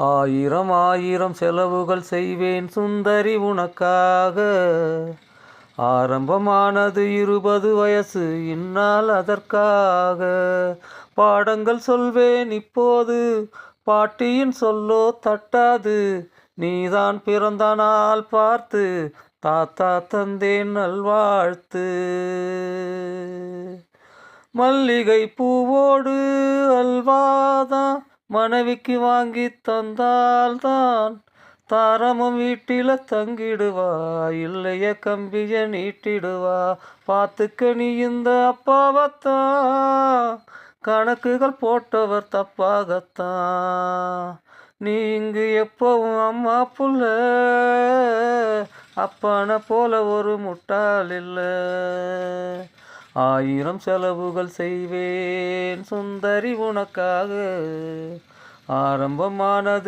ஆயிரம் ஆயிரம் செலவுகள் செய்வேன் சுந்தரி உனக்காக. ஆரம்பமானது 20 வயசு, இந்நாள் அதற்காக. பாடங்கள் சொல்வேன் இப்போது, பாட்டியின் சொல்லோ தட்டாது. நீதான் பிறந்த நாள் பார்த்து தாத்தா தந்தேன் நல்வாழ்த்து. மல்லிகை பூவோடு அல்வாதான் மனைவிக்கு வாங்கி தந்தால்தான் தாரமும் வீட்டில தங்கிடுவா, இல்லைய கம்பிய நீட்டிடுவா. பார்த்துக்க நீ இந்த அப்பாவத்தான், கணக்குகள் போட்டவர் தப்பாகத்தான். நீ இங்கு எப்பவும் அம்மா புள்ள, அப்பனை போல ஒரு முட்டாள் இல்லை. ஆயிரம் செலவுகள் செய்வேன் சுந்தரி உனக்காக. ஆரம்பமானது